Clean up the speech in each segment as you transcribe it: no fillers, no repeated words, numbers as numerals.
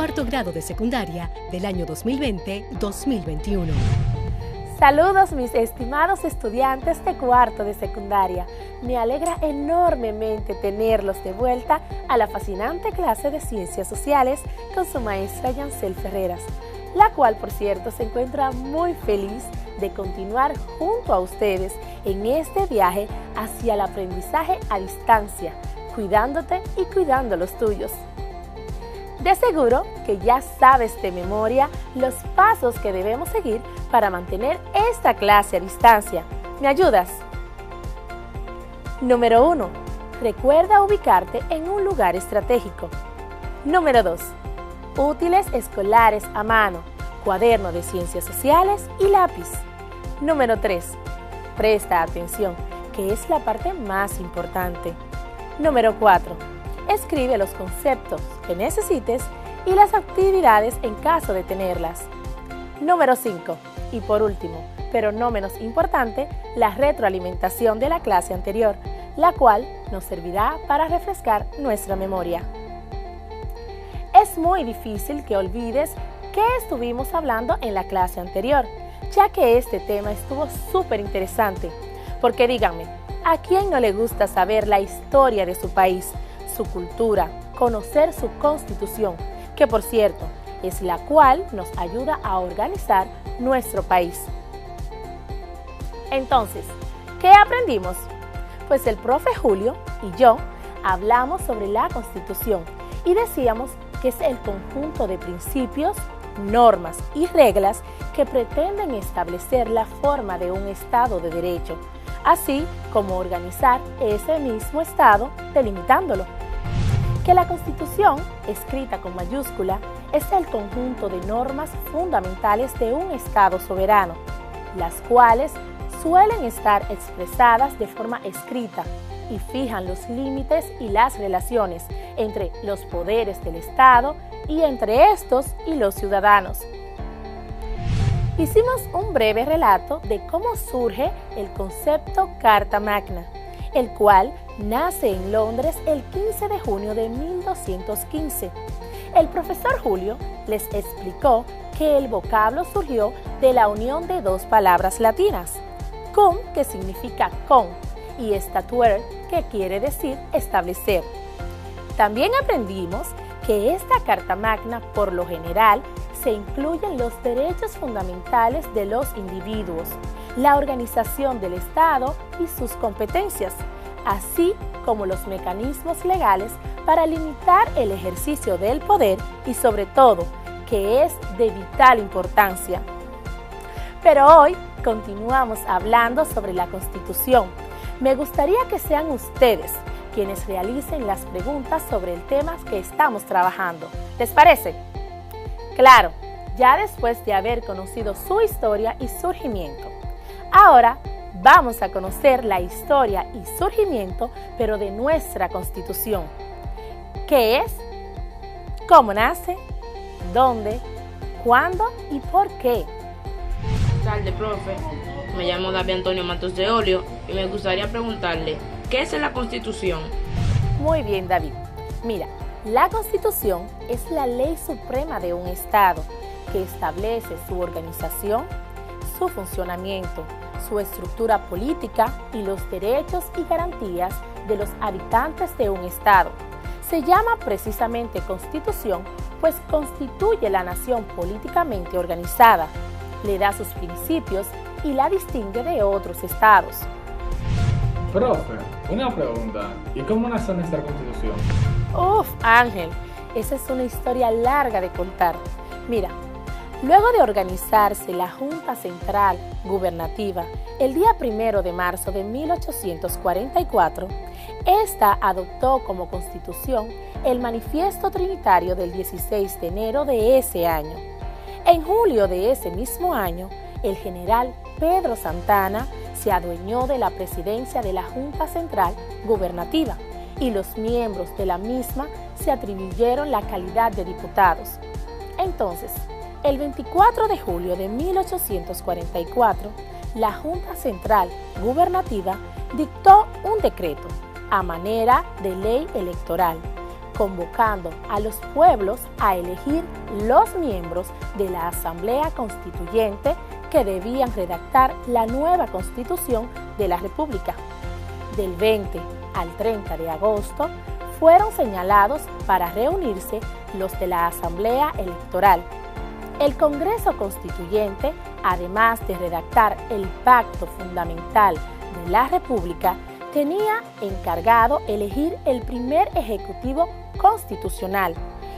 cuarto grado de secundaria del año 2020-2021. Saludos mis estimados estudiantes de cuarto de secundaria. Me alegra enormemente tenerlos de vuelta a la fascinante clase de Ciencias Sociales con su maestra Yancel Ferreras, la cual, por cierto, se encuentra muy feliz de continuar junto a ustedes en este viaje hacia el aprendizaje a distancia, cuidándote y cuidando los tuyos. De seguro que ya sabes de memoria los pasos que debemos seguir para mantener esta clase a distancia. ¿Me ayudas? Número 1. Recuerda ubicarte en un lugar estratégico. Número 2. Útiles escolares a mano, cuaderno de Ciencias Sociales y lápiz. Número 3. Presta atención, que es la parte más importante. Número 4. Escribe los conceptos que necesites y las actividades en caso de tenerlas. Número 5. Y por último, pero no menos importante, la retroalimentación de la clase anterior, la cual nos servirá para refrescar nuestra memoria. Es muy difícil que olvides qué estuvimos hablando en la clase anterior, ya que este tema estuvo súper interesante. Porque díganme, ¿a quién no le gusta saber la historia de su país, su cultura, conocer su constitución, que por cierto es la cual nos ayuda a organizar nuestro país? Entonces, ¿qué aprendimos? Pues el profe Julio y yo hablamos sobre la Constitución y decíamos que es el conjunto de principios, normas y reglas que pretenden establecer la forma de un Estado de Derecho, así como organizar ese mismo Estado delimitándolo. Que la Constitución, escrita con mayúscula, es el conjunto de normas fundamentales de un Estado soberano, las cuales suelen estar expresadas de forma escrita y fijan los límites y las relaciones entre los poderes del Estado y entre estos y los ciudadanos. Hicimos un breve relato de cómo surge el concepto Carta Magna, el cual nace en Londres el 15 de junio de 1215. El profesor Julio les explicó que el vocablo surgió de la unión de dos palabras latinas, cum, que significa con, y statuere, que quiere decir establecer. También aprendimos que esta Carta Magna, por lo general, se incluyen los derechos fundamentales de los individuos, la organización del Estado y sus competencias, así como los mecanismos legales para limitar el ejercicio del poder y sobre todo, que es de vital importancia. Pero hoy continuamos hablando sobre la Constitución. Me gustaría que sean ustedes quienes realicen las preguntas sobre el tema que estamos trabajando. ¿Les parece? Claro, ya después de haber conocido su historia y surgimiento. Ahora vamos a conocer la historia y surgimiento, pero de nuestra Constitución. ¿Qué es? ¿Cómo nace? ¿Dónde? ¿Cuándo? ¿Y por qué? Buenas tardes, profe. Me llamo David Antonio Matos de Olio y me gustaría preguntarle, ¿qué es la Constitución? Muy bien, David. Mira, la Constitución es la ley suprema de un Estado que establece su organización, su funcionamiento, su estructura política y los derechos y garantías de los habitantes de un Estado. Se llama precisamente Constitución, pues constituye la nación políticamente organizada, le da sus principios y la distingue de otros estados. Profe, una pregunta. ¿Y cómo nace nuestra Constitución? Ángel, esa es una historia larga de contar. Mira, luego de organizarse la Junta Central Gubernativa el día 1 de marzo de 1844, esta adoptó como Constitución el Manifiesto Trinitario del 16 de enero de ese año. En julio de ese mismo año, el general Pedro Santana se adueñó de la presidencia de la Junta Central Gubernativa y los miembros de la misma se atribuyeron la calidad de diputados. Entonces, el 24 de julio de 1844, la Junta Central Gubernativa dictó un decreto a manera de ley electoral convocando a los pueblos a elegir los miembros de la Asamblea Constituyente que debían redactar la nueva Constitución de la República. Del 20 al 30 de agosto fueron señalados para reunirse los de la Asamblea Electoral. El Congreso Constituyente, además de redactar el Pacto Fundamental de la República, tenía encargado elegir el primer Ejecutivo Constitucional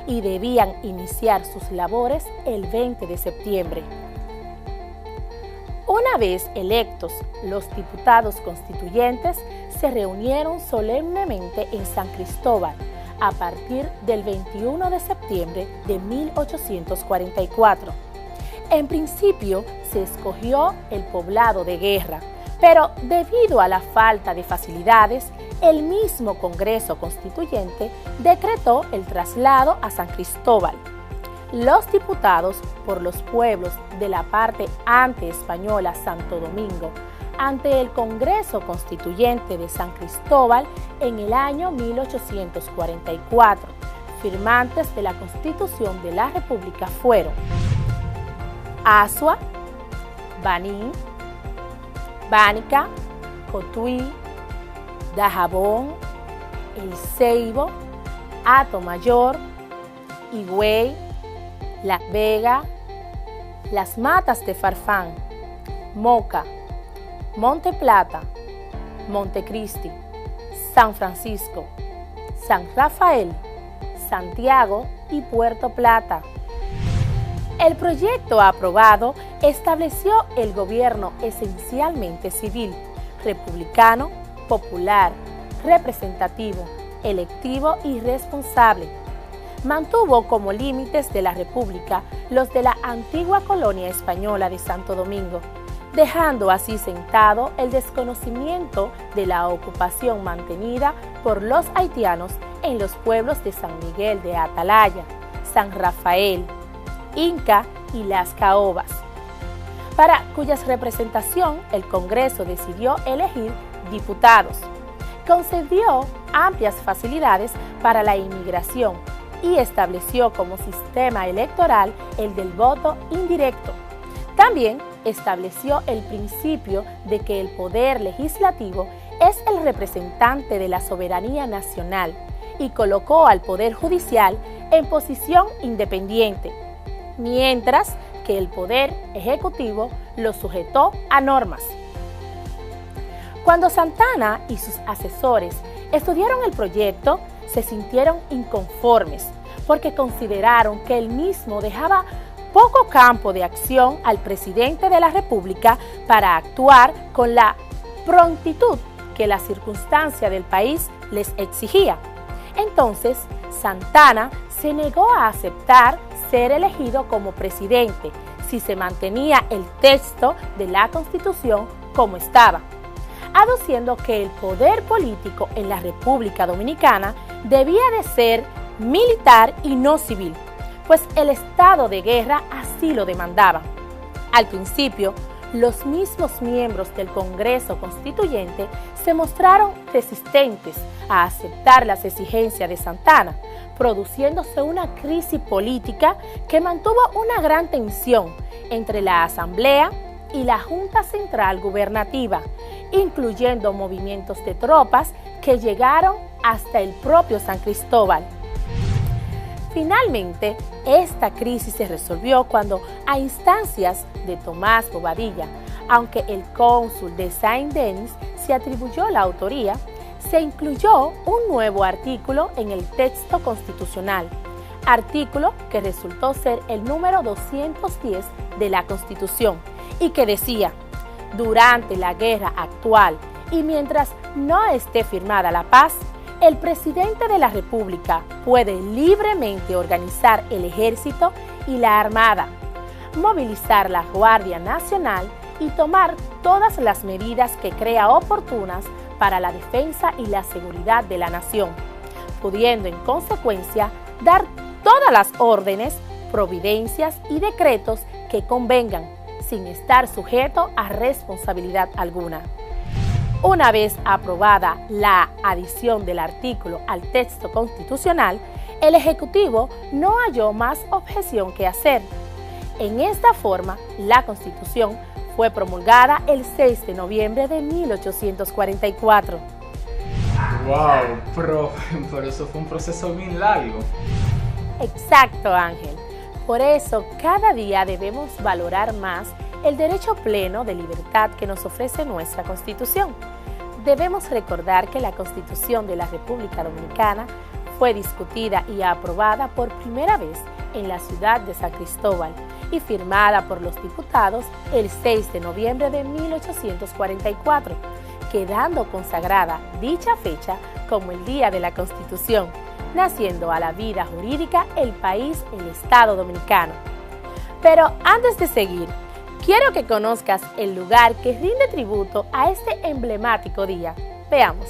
y debían iniciar sus labores el 20 de septiembre. Una vez electos, los diputados constituyentes se reunieron solemnemente en San Cristóbal a partir del 21 de septiembre de 1844. En principio se escogió el poblado de Guerra, pero debido a la falta de facilidades, el mismo Congreso Constituyente decretó el traslado a San Cristóbal. Los diputados por los pueblos de la parte anteespañola Santo Domingo ante el Congreso Constituyente de San Cristóbal en el año 1844, firmantes de la Constitución de la República fueron Azua, Baní, Bánica, Cotuí, Dajabón, El Ceibo, Atomayor, Higüey, La Vega, Las Matas de Farfán, Moca, Monte Plata, Montecristi, San Francisco, San Rafael, Santiago y Puerto Plata. El proyecto aprobado estableció el gobierno esencialmente civil, republicano, popular, representativo, electivo y responsable. Mantuvo como límites de la República los de la antigua colonia española de Santo Domingo, dejando así sentado el desconocimiento de la ocupación mantenida por los haitianos en los pueblos de San Miguel de Atalaya, San Rafael, Inca y Las Caobas, para cuya representación el Congreso decidió elegir diputados. Concedió amplias facilidades para la inmigración y estableció como sistema electoral el del voto indirecto. También estableció el principio de que el poder legislativo es el representante de la soberanía nacional y colocó al poder judicial en posición independiente, mientras que el poder ejecutivo lo sujetó a normas. Cuando Santana y sus asesores estudiaron el proyecto, se sintieron inconformes porque consideraron que el mismo dejaba poco campo de acción al presidente de la República para actuar con la prontitud que la circunstancia del país les exigía. Entonces, Santana se negó a aceptar ser elegido como presidente si se mantenía el texto de la Constitución como estaba, aduciendo que el poder político en la República Dominicana debía de ser militar y no civil, pues el estado de guerra así lo demandaba. Al principio, los mismos miembros del Congreso Constituyente se mostraron resistentes a aceptar las exigencias de Santana, produciéndose una crisis política que mantuvo una gran tensión entre la Asamblea y la Junta Central Gubernativa, incluyendo movimientos de tropas que llegaron hasta el propio San Cristóbal. Finalmente, esta crisis se resolvió cuando, a instancias de Tomás Bobadilla, aunque el cónsul de Saint-Denis se atribuyó la autoría, se incluyó un nuevo artículo en el texto constitucional, artículo que resultó ser el número 210 de la Constitución y que decía: durante la guerra actual y mientras no esté firmada la paz, el presidente de la República puede libremente organizar el ejército y la armada, movilizar la Guardia Nacional y tomar todas las medidas que crea oportunas para la defensa y la seguridad de la nación, pudiendo en consecuencia dar todas las órdenes, providencias y decretos que convengan, sin estar sujeto a responsabilidad alguna. Una vez aprobada la adición del artículo al texto constitucional, el Ejecutivo no halló más objeción que hacer. En esta forma, la Constitución fue promulgada el 6 de noviembre de 1844. Wow, pero eso fue un proceso bien largo. Exacto, Ángel. Por eso, cada día debemos valorar más el derecho pleno de libertad que nos ofrece nuestra Constitución. Debemos recordar que la Constitución de la República Dominicana fue discutida y aprobada por primera vez en la ciudad de San Cristóbal y firmada por los diputados el 6 de noviembre de 1844, quedando consagrada dicha fecha como el Día de la Constitución, naciendo a la vida jurídica el país, el Estado Dominicano. Pero antes de seguir, quiero que conozcas el lugar que rinde tributo a este emblemático día. Veamos.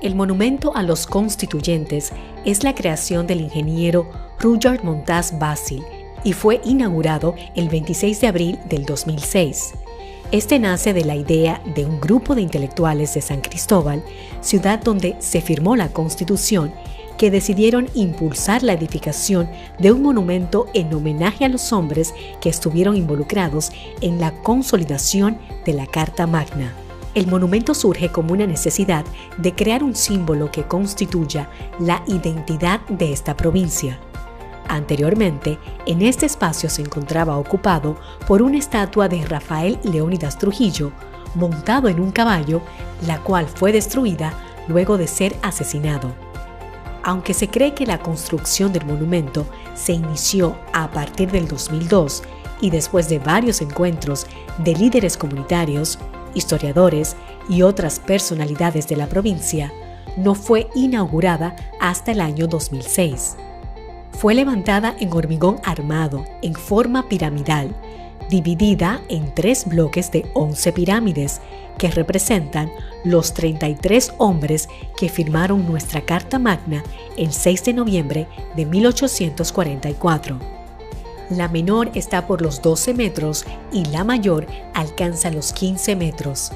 El monumento a los constituyentes es la creación del ingeniero Rudyard Montaz Basil y fue inaugurado el 26 de abril del 2006. Este nace de la idea de un grupo de intelectuales de San Cristóbal, ciudad donde se firmó la Constitución, que decidieron impulsar la edificación de un monumento en homenaje a los hombres que estuvieron involucrados en la consolidación de la Carta Magna. El monumento surge como una necesidad de crear un símbolo que constituya la identidad de esta provincia. Anteriormente, en este espacio se encontraba ocupado por una estatua de Rafael Leónidas Trujillo, montado en un caballo, la cual fue destruida luego de ser asesinado. Aunque se cree que la construcción del monumento se inició a partir del 2002 y después de varios encuentros de líderes comunitarios, historiadores y otras personalidades de la provincia, no fue inaugurada hasta el año 2006. Fue levantada en hormigón armado en forma piramidal, dividida en 3 bloques de 11 pirámides que representan los 33 hombres que firmaron nuestra Carta Magna el 6 de noviembre de 1844. La menor está por los 12 metros y la mayor alcanza los 15 metros.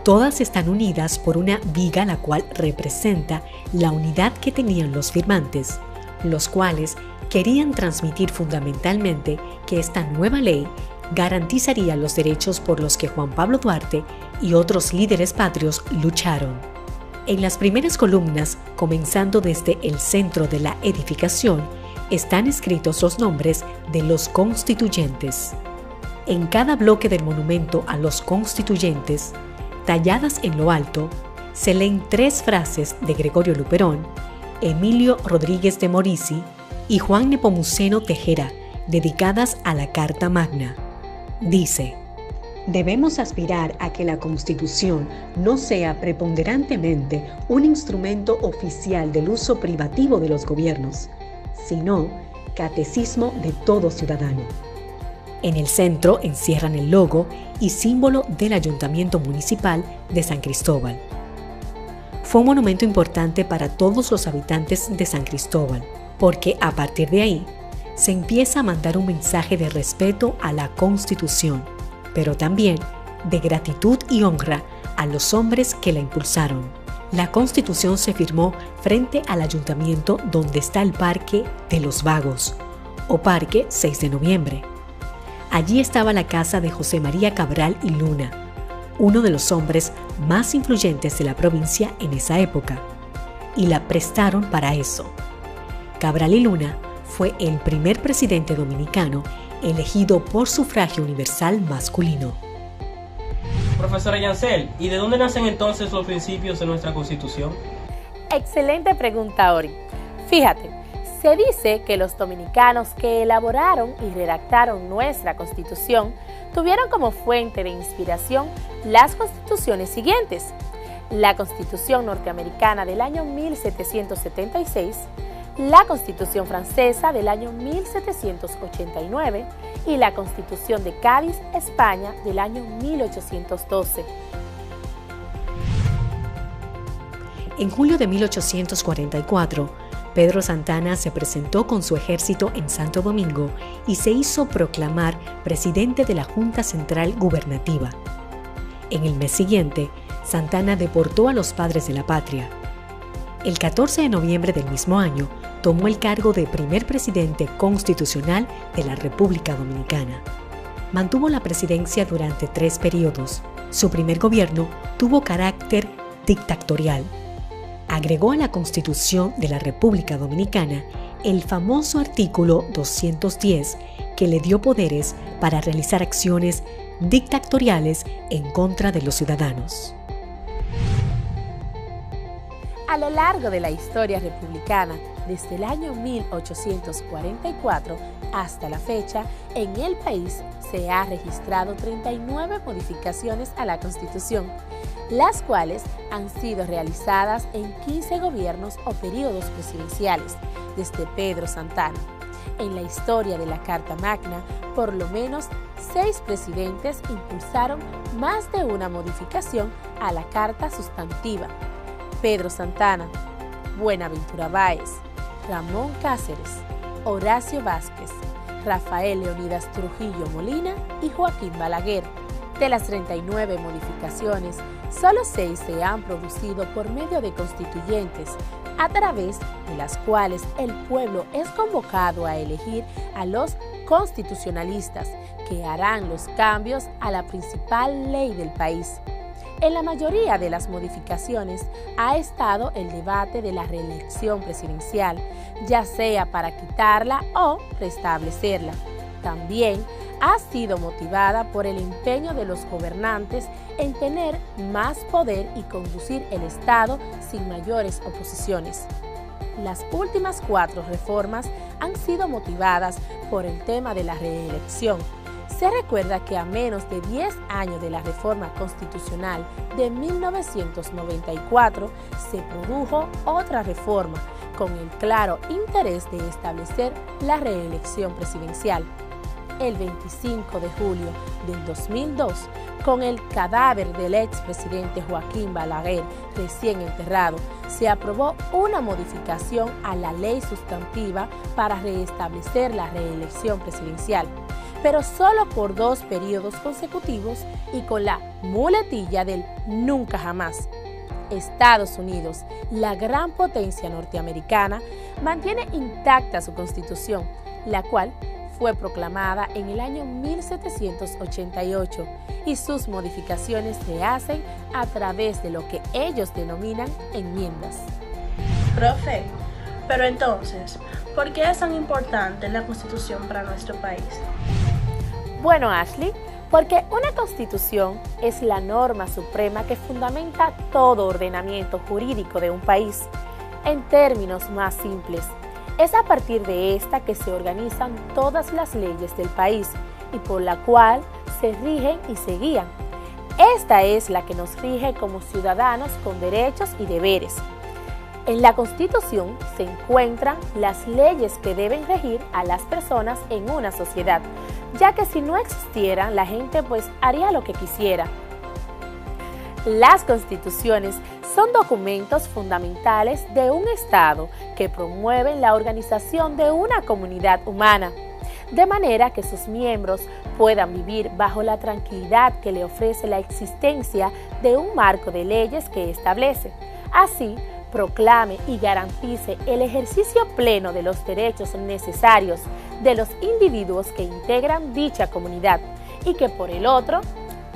Todas están unidas por una viga la cual representa la unidad que tenían los firmantes, los cuales querían transmitir fundamentalmente que esta nueva ley garantizaría los derechos por los que Juan Pablo Duarte y otros líderes patrios lucharon. En las primeras columnas, comenzando desde el centro de la edificación, están escritos los nombres de los constituyentes. En cada bloque del monumento a los constituyentes, talladas en lo alto, se leen 3 frases de Gregorio Luperón, Emilio Rodríguez de Morici y Juan Nepomuceno Tejera, dedicadas a la Carta Magna. Dice: debemos aspirar a que la Constitución no sea preponderantemente un instrumento oficial del uso privativo de los gobiernos, sino catecismo de todo ciudadano. En el centro encierran el logo y símbolo del Ayuntamiento Municipal de San Cristóbal. Fue un monumento importante para todos los habitantes de San Cristóbal, porque a partir de ahí se empieza a mandar un mensaje de respeto a la Constitución, pero también de gratitud y honra a los hombres que la impulsaron. La Constitución se firmó frente al ayuntamiento donde está el Parque de los Vagos, o Parque 6 de Noviembre. Allí estaba la casa de José María Cabral y Luna, uno de los hombres más influyentes de la provincia en esa época, y la prestaron para eso. Cabral y Luna fue el primer presidente dominicano elegido por sufragio universal masculino. Profesora Yancel, ¿y de dónde nacen entonces los principios de nuestra Constitución? Excelente pregunta, Ori. Fíjate, se dice que los dominicanos que elaboraron y redactaron nuestra Constitución tuvieron como fuente de inspiración las constituciones siguientes: la Constitución norteamericana del año 1776, la Constitución francesa del año 1789 y la Constitución de Cádiz, España, del año 1812. En julio de 1844, Pedro Santana se presentó con su ejército en Santo Domingo y se hizo proclamar presidente de la Junta Central Gubernativa. En el mes siguiente, Santana deportó a los padres de la patria. El 14 de noviembre del mismo año, tomó el cargo de primer presidente constitucional de la República Dominicana. Mantuvo la presidencia durante 3 periodos. Su primer gobierno tuvo carácter dictatorial. Agregó a la Constitución de la República Dominicana el famoso artículo 210 que le dio poderes para realizar acciones dictatoriales en contra de los ciudadanos. A lo largo de la historia republicana, desde el año 1844 hasta la fecha, en el país se ha registrado 39 modificaciones a la Constitución, las cuales han sido realizadas en 15 gobiernos o periodos presidenciales, desde Pedro Santana. En la historia de la Carta Magna, por lo menos 6 presidentes impulsaron más de una modificación a la Carta Sustantiva: Pedro Santana, Buenaventura Báez, Ramón Cáceres, Horacio Vázquez, Rafael Leonidas Trujillo Molina y Joaquín Balaguer. De las 39 modificaciones, solo 6 se han producido por medio de constituyentes, a través de las cuales el pueblo es convocado a elegir a los constitucionalistas que harán los cambios a la principal ley del país. En la mayoría de las modificaciones ha estado el debate de la reelección presidencial, ya sea para quitarla o restablecerla. También ha sido motivada por el empeño de los gobernantes en tener más poder y conducir el Estado sin mayores oposiciones. Las últimas 4 reformas han sido motivadas por el tema de la reelección. Se recuerda que a menos de 10 años de la reforma constitucional de 1994 se produjo otra reforma con el claro interés de establecer la reelección presidencial. El 25 de julio del 2002, con el cadáver del expresidente Joaquín Balaguer recién enterrado, se aprobó una modificación a la ley sustantiva para restablecer la reelección presidencial, pero solo por 2 periodos consecutivos y con la muletilla del nunca jamás. Estados Unidos, la gran potencia norteamericana, mantiene intacta su constitución, la cual fue proclamada en el año 1788 y sus modificaciones se hacen a través de lo que ellos denominan enmiendas. Profe, pero entonces, ¿por qué es tan importante la Constitución para nuestro país? Bueno, Ashley, porque una constitución es la norma suprema que fundamenta todo ordenamiento jurídico de un país. En términos más simples, es a partir de esta que se organizan todas las leyes del país y por la cual se rigen y se guían. Esta es la que nos rige como ciudadanos con derechos y deberes. En la Constitución se encuentran las leyes que deben regir a las personas en una sociedad, ya que si no existieran, la gente haría lo que quisiera. Las constituciones son documentos fundamentales de un Estado que promueven la organización de una comunidad humana, de manera que sus miembros puedan vivir bajo la tranquilidad que le ofrece la existencia de un marco de leyes que establece. Así, proclame y garantice el ejercicio pleno de los derechos necesarios de los individuos que integran dicha comunidad y que por el otro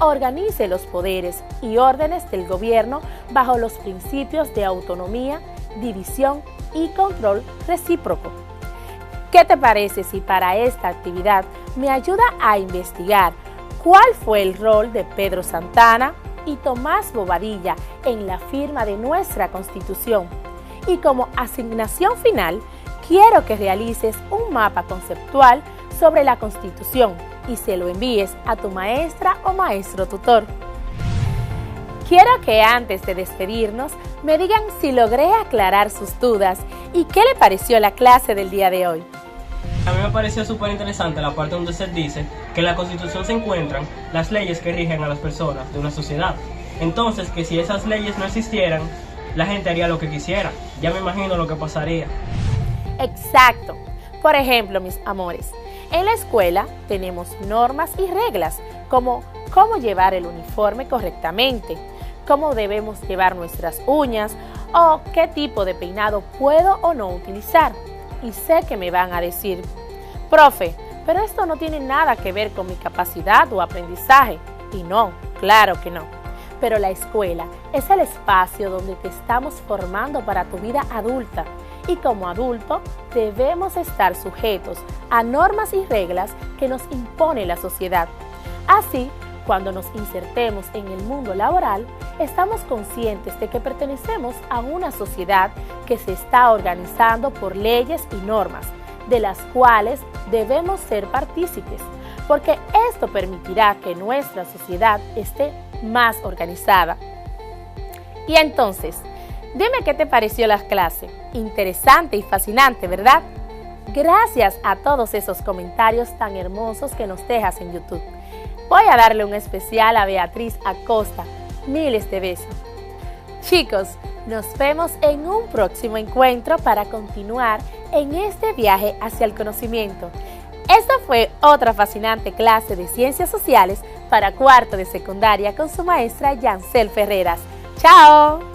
organice los poderes y órdenes del gobierno bajo los principios de autonomía, división y control recíproco. ¿Qué te parece si para esta actividad me ayuda a investigar cuál fue el rol de Pedro Santana y Tomás Bobadilla en la firma de nuestra Constitución? Y como asignación final, quiero que realices un mapa conceptual sobre la Constitución y se lo envíes a tu maestra o maestro tutor. Quiero que antes de despedirnos me digan si logré aclarar sus dudas y qué le pareció la clase del día de hoy. A mí me pareció súper interesante la parte donde se dice que en la Constitución se encuentran las leyes que rigen a las personas de una sociedad. Entonces, que si esas leyes no existieran, la gente haría lo que quisiera. Ya me imagino lo que pasaría. Exacto. Por ejemplo, mis amores, en la escuela tenemos normas y reglas como cómo llevar el uniforme correctamente, cómo debemos llevar nuestras uñas o qué tipo de peinado puedo o no utilizar. Y sé que me van a decir, profe, pero esto no tiene nada que ver con mi capacidad o aprendizaje. Y no, claro que no. Pero la escuela es el espacio donde te estamos formando para tu vida adulta. Y como adulto debemos estar sujetos a normas y reglas que nos impone la sociedad. Así, cuando nos insertemos en el mundo laboral, estamos conscientes de que pertenecemos a una sociedad que se está organizando por leyes y normas, de las cuales debemos ser partícipes, porque esto permitirá que nuestra sociedad esté más organizada. Y entonces, dime qué te pareció la clase. Interesante y fascinante, ¿verdad? Gracias a todos esos comentarios tan hermosos que nos dejas en YouTube. Voy a darle un especial a Beatriz Acosta. Miles de besos. Chicos, nos vemos en un próximo encuentro para continuar en este viaje hacia el conocimiento. Esta fue otra fascinante clase de Ciencias Sociales para cuarto de secundaria con su maestra Yancel Ferreras. ¡Chao!